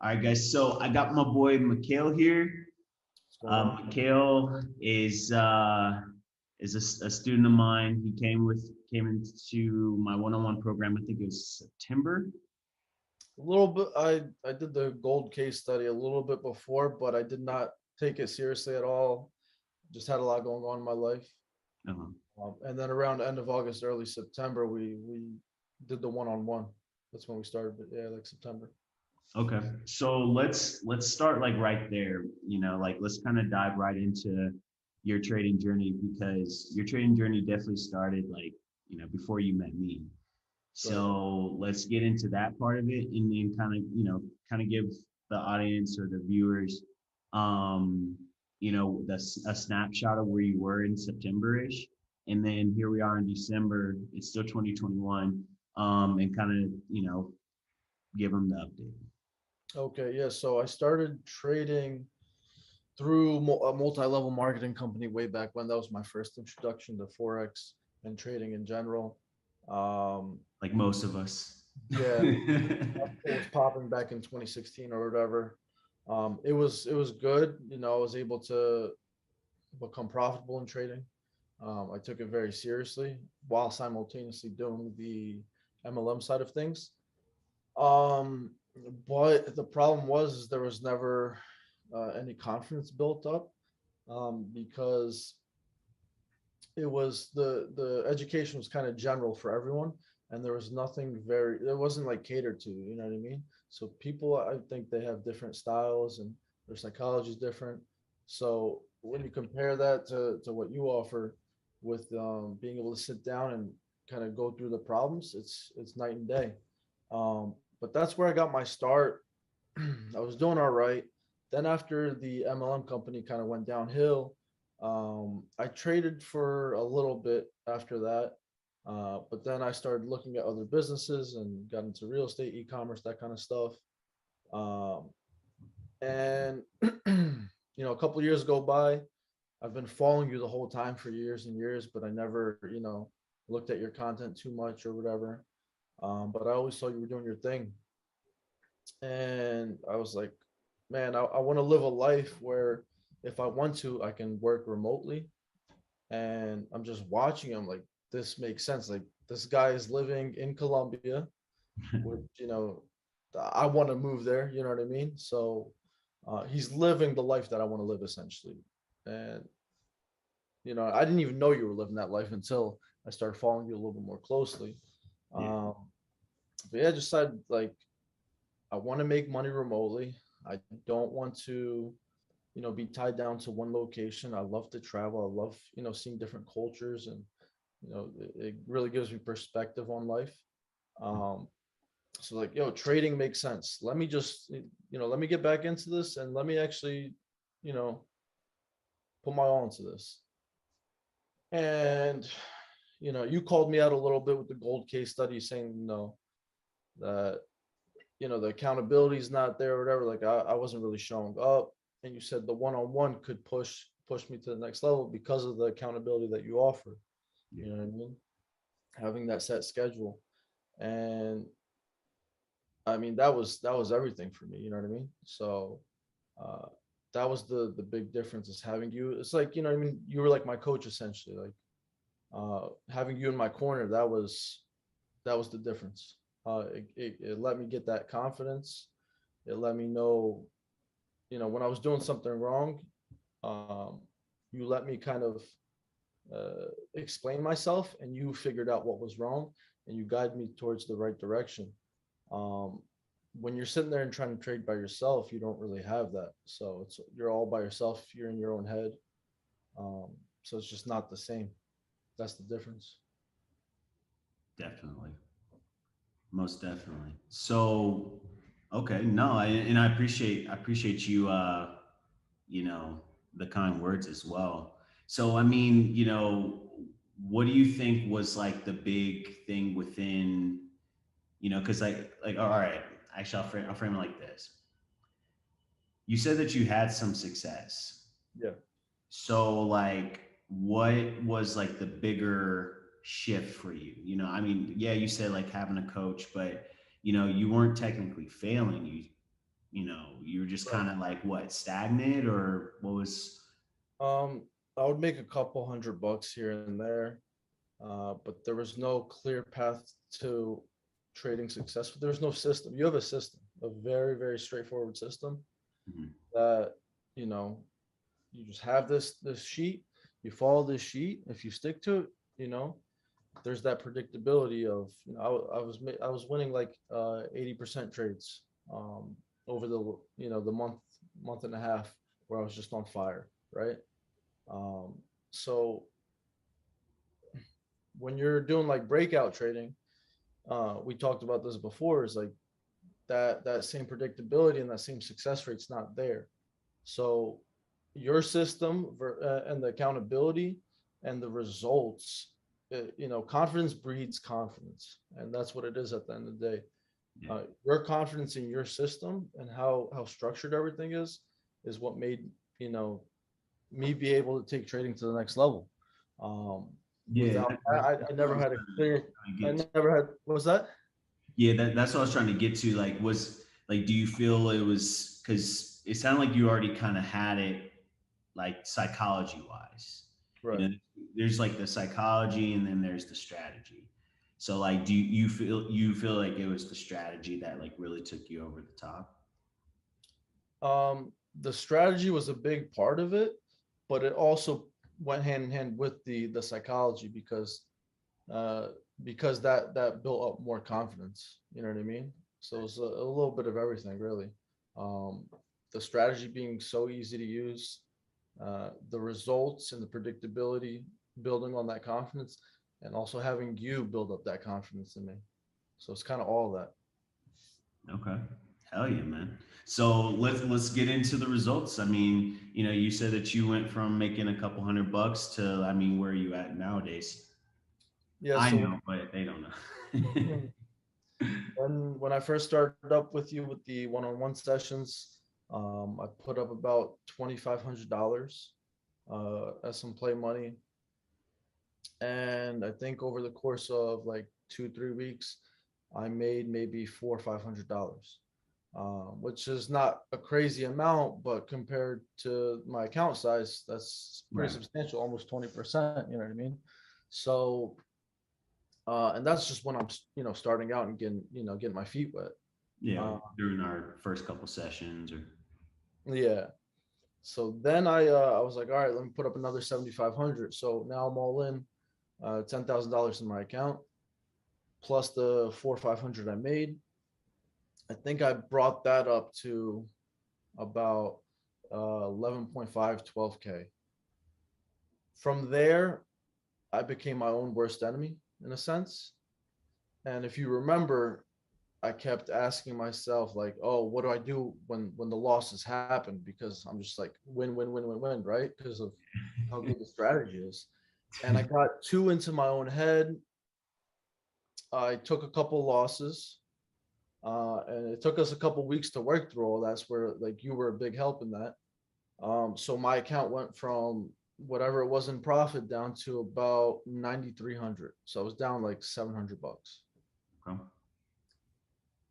All right, guys. So I got my boy Mikhail here. What's going on? Mikhail is a student of mine. He came into my one-on-one program. I think it was September. A little bit. I did the gold case study a little bit before, but I did not take it seriously at all. Just had a lot going on in my life. Uh-huh. And then around the end of August, early September, we did the one-on-one. That's when we started. But yeah, like September. Okay. So let's start like right there. Like let's kind of dive right into your trading journey because your trading journey definitely started like before you met me. Right. So let's get into that part of it and then kind of give the audience or the viewers, um, a snapshot of where you were in September-ish. And then here we are in December, it's still 2021, and kind of, give them the update. Okay. Yeah. So I started trading through a multi-level marketing company way back when. That was my first introduction to forex and trading in general. Um, Like most of us. yeah, it was popping back in 2016 or whatever. It was good. I was able to become profitable in trading. I took it very seriously while simultaneously doing the MLM side of things. Um, but the problem was there was never any confidence built up because it was the education was kind of general for everyone, and there was nothing very, it wasn't like catered to, you know what I mean? So people, I think they have different styles and their psychology is different. So when you compare that to what you offer with being able to sit down and kind of go through the problems, it's night and day. But that's where I got my start. I was doing all right. Then after the MLM company kind of went downhill, I traded for a little bit after that. But then I started looking at other businesses and got into real estate, e-commerce, that kind of stuff. Um, and a couple years go by. I've been following you the whole time for years and years, but I never, looked at your content too much or whatever. But I always saw you were doing your thing, and I was like, man, I want to live a life where if I want to, I can work remotely. And I'm just watching him like this makes sense. Like this guy is living in Colombia, which I want to move there. You know what I mean? So he's living the life that I want to live essentially. And I didn't even know you were living that life until I started following you a little bit more closely. Yeah. Um, but yeah, I decided like I want to make money remotely. I don't want to, be tied down to one location. I love to travel. I love, seeing different cultures, and it really gives me perspective on life. Um, so like, trading makes sense. Let me just, let me get back into this and let me actually, you know, put my all into this. And you called me out a little bit with the gold case study, saying that the accountability is not there or whatever. Like I wasn't really showing up, and you said the one-on-one could push me to the next level because of the accountability that you offer. Yeah. You know what I mean? Having that set schedule, and I mean that was everything for me. You know what I mean? So uh, that was the big difference, is having you. It's like, what I mean, you were like my coach essentially. Like having you in my corner, that was the difference. It let me get that confidence. It let me know, when I was doing something wrong, um, you let me kind of explain myself, and you figured out what was wrong, and you guide me towards the right direction. Um, when you're sitting there and trying to trade by yourself, you don't really have that. So you're all by yourself. You're in your own head. Um, so it's just not the same. That's the difference. Definitely. Most definitely. So, okay, no, and I appreciate you, you know, the kind words as well. So, I mean, what do you think was like the big thing within, because like, all right, actually, I'll frame it like this. You said that you had some success. Yeah. So, like, what was like the bigger shift for you? I mean, yeah, you said like having a coach, but you weren't technically failing. you were just Right. kind of like what, stagnant, or what was? Um, I would make a couple $100 here and there, but there was no clear path to trading successful. There was no system. You have a system, a very, very straightforward system Mhm. that, you know, you just have this sheet, you follow this sheet. If you stick to it, you know, there's that predictability of, I was winning like 80% trades over the, the month and a half where I was just on fire, right? Um, so when you're doing like breakout trading, we talked about this before, is like that same predictability and that same success rate's not there. So your system and the accountability and the results, confidence breeds confidence, and that's what it is at the end of the day. Yeah. Your confidence in your system and how structured everything is what made, you know me be able to take trading to the next level. Um, Yeah, Without that, I that's what I never was had a clear. trying to I get to. never had. What was that? Yeah, that's what I was trying to get to. Like, was like, do you feel it was because it sounded like you already kind of had it, like psychology wise. Right. There's like the psychology, and then there's the strategy. So, like, do you feel like it was the strategy that like really took you over the top? The strategy was a big part of it, but it also went hand in hand with the psychology uh, because that built up more confidence. You know what I mean? So it's a little bit of everything, really. Um, the strategy being so easy to use, the results and the predictability building on that confidence, and also having you build up that confidence in me. So it's kind of all that. Okay. Hell yeah, man. So let's get into the results. I mean, you said that you went from making a couple $100 to, I mean, where are you at nowadays? Yeah. I So know, but they don't know. when I first started up with you with the one-on-one sessions, I put up about $2,500 as some play money, and I think over the course of like 2 3 weeks, I made maybe $400 or $500, which is not a crazy amount, but compared to my account size, that's pretty Right. substantial, almost 20%. You know what I mean? So, and that's just when I'm, starting out and getting my feet wet. Yeah, Uh, during our first couple sessions, or yeah. So then I was like, all right, let me put up another 7,500. So now I'm all in, $10,000 in my account plus the 4 500 I made. I think I brought that up to about 11.5, 12K. From there, I became my own worst enemy in a sense. And if you remember, I kept asking myself like, oh, what do I do when the losses happen? Because I'm just like win, win, win, win, win, right? Because of how good the strategy is. And I got too into my own head. I took a couple losses, and it took us a couple weeks to work through all. That's where like you were a big help in that. So my account went from whatever it was in profit down to about 9,300. So I was down like $700. okay.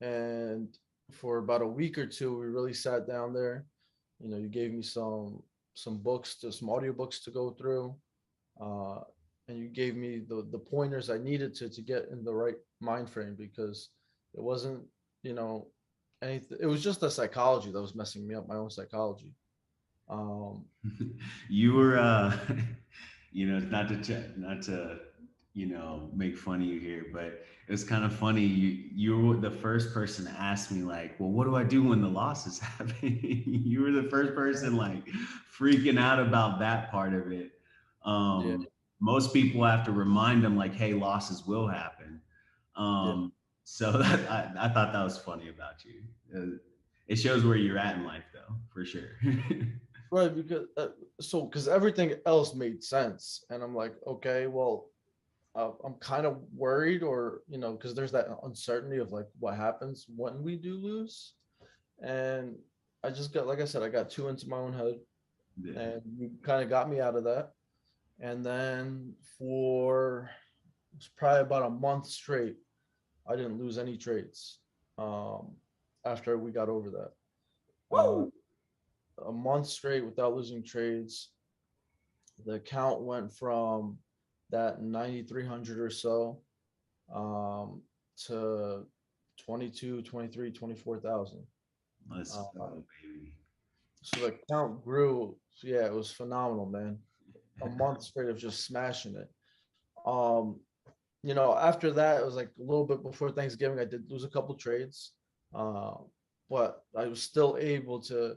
And for about a week or two, we really sat down there. You gave me some books, to some audiobooks to go through, uh, and you gave me the pointers I needed to get in the right mind frame, because it wasn't, you know anything. It was just the psychology that was messing me up, my own psychology. Um, You were, not to, make fun of you here, but it's kind of funny. You were the first person to ask me, like, well, what do I do when the losses happen? You were the first person like freaking out about that part of it. yeah, Most people have to remind them, like, hey, losses will happen. yeah. So I thought that was funny about you. It shows where you're at in life, though, for sure. Right, because everything else made sense, and I'm like, okay, well, I'm kind of worried, or because there's that uncertainty of like what happens when we do lose, and I just got, like I said, I got too into my own head, Yeah. and you kind of got me out of that, and then for it was probably about a month straight, I didn't lose any trades, um, after we got over that. Uh, a month straight without losing trades. The account went from that 9,300 or so um, to 22, 23, 24,000. Let's Uh, go, baby. so the account grew. So yeah, it was phenomenal, man. A month straight of just smashing it. Um, after that, it was like a little bit before Thanksgiving. I did lose a couple trades, uh, but I was still able to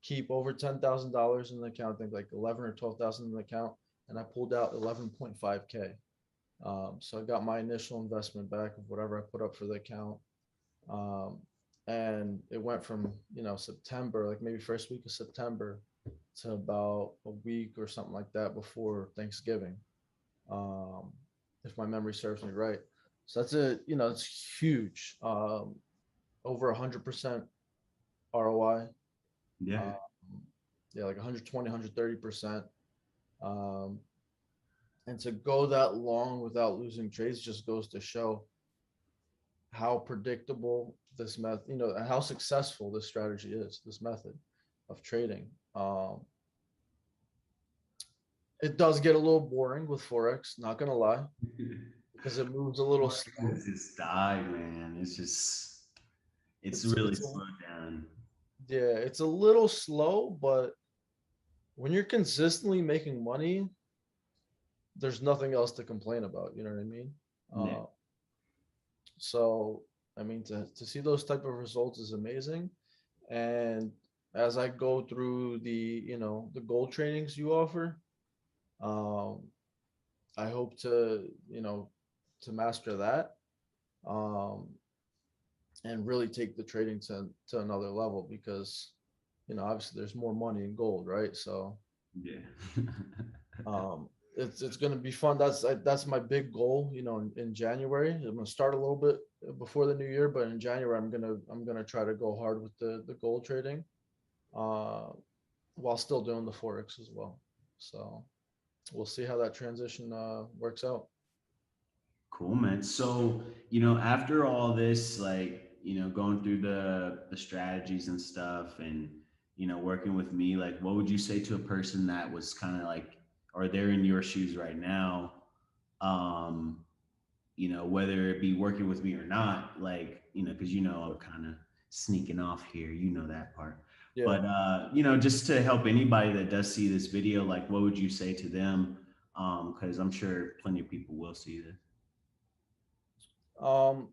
keep over $10,000 in the account. I think like 11 or 12,000 in the account, and I pulled out 11.5K. So I got my initial investment back of whatever I put up for the account. Um, and it went from September, like maybe first week of September, to about a week or something like that before Thanksgiving, um, if my memory serves me right. So it's huge. Over 100% ROI. Yeah. Um, yeah, like 120, 130%. Um, and to go that long without losing trades just goes to show how predictable this method, how successful this strategy is, this method of trading. Um, it does get a little boring with Forex, not going to lie, because it moves a little slow. It's just died, man. It's just, it's It's, really it's a, slowed down. yeah, it's a little slow, but when you're consistently making money, there's nothing else to complain about. You know what I mean? Yeah. Uh, so, I mean, to see those type of results is amazing. And as I go through the gold trainings you offer, um, I hope to master that, um, and really take the trading to another level because, obviously there's more money in gold, right? So, Yeah. it's going to be fun. That's my big goal, in January. I'm going to start a little bit before the new year, but in January I'm going to try to go hard with the gold trading, uh, while still doing the forex as well. So we'll see how that transition works out. Cool, man. So, after all this, like, going through the strategies and stuff and, working with me, like, what would you say to a person that was kind of like, or they're in your shoes right now? Um, whether it be working with me or not, like, because I'm kind of sneaking off here, that part. Yeah. But just to help anybody that does see this video, like, what would you say to them? Because I'm sure plenty of people will see this. Um,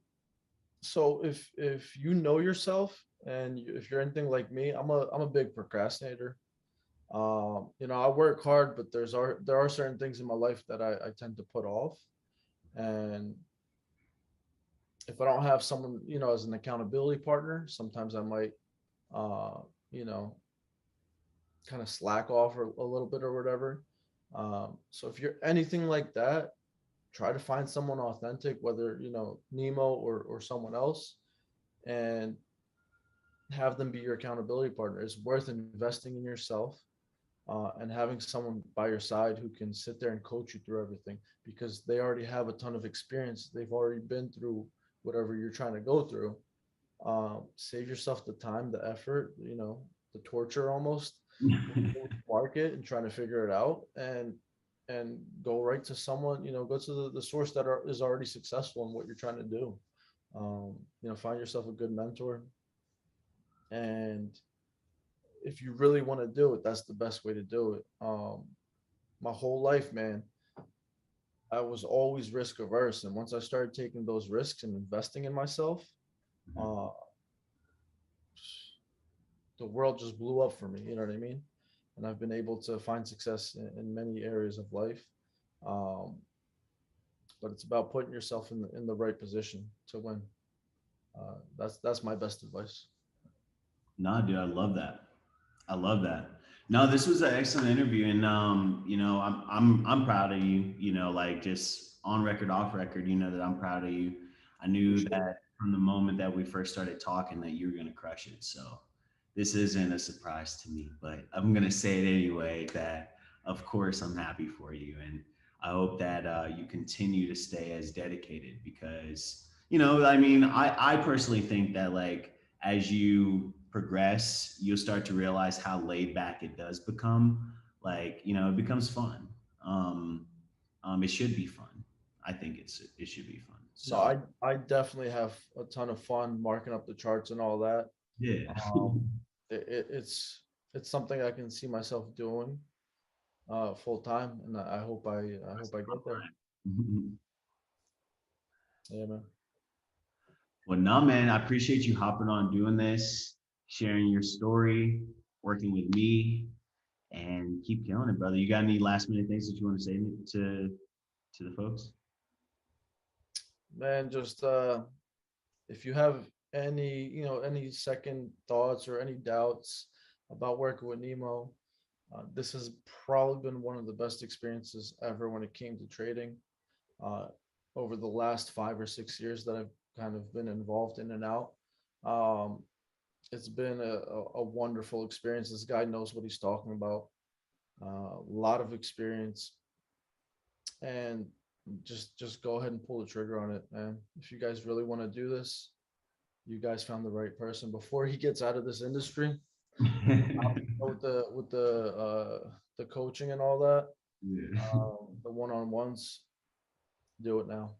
so if you know yourself and if you're anything like me, I'm a big procrastinator. I work hard, but there are certain things in my life that I tend to put off. And if I don't have someone, as an accountability partner, sometimes I might, uh, you know, kind of slack off a little bit or whatever. So if you're anything like that, try to find someone authentic, whether, Nemo or someone else, and have them be your accountability partner. It's worth investing in yourself, and having someone by your side who can sit there and coach you through everything because they already have a ton of experience. They've already been through whatever you're trying to go through. Save yourself the time, the effort, the torture almost, market and trying to figure it out, and go right to someone, go to the source is already successful in what you're trying to do. Find yourself a good mentor, and if you really want to do it, that's the best way to do it. My whole life, man, I was always risk averse, and once I started taking those risks and investing in myself, uh, the world just blew up for me. You know what I mean? And I've been able to find success in many areas of life. Um, but it's about putting yourself in the right position to win. That's my best advice. Nah, dude, I love that. I love that. No, this was an excellent interview, and I'm proud of you. Like, just on record, off record, that I'm proud of you. I knew Appreciate it. that from the moment that we first started talking that you were gonna crush it. So this isn't a surprise to me, but I'm gonna say it anyway. That of course I'm happy for you, and I hope that you continue to stay as dedicated because I mean, I personally think that, like, as you progress, you'll start to realize how laid back it does become. Like, it becomes fun. Um, it should be fun. I think it should be fun. No, So I definitely have a ton of fun marking up the charts and all that. yeah. Um, it's something I can see myself doing full time, and I hope I get there. Yeah, man. Well, no, man, I appreciate you hopping on doing this, sharing your story, working with me, and keep killing it, brother. You got any last minute things that you want to say to the folks? Man, just if you have any, any second thoughts or any doubts about working with Nemo, this has probably been one of the best experiences ever when it came to trading. Uh, Over the last 5 or 6 years that I've kind of been involved in and out, um, it's been a wonderful experience. This guy knows what he's talking about. A lot of experience, and just go ahead and pull the trigger on it, man. If you guys really want to do this, you guys found the right person. Before he gets out of this industry, with the coaching and all that, Yeah. the one on ones, do it now.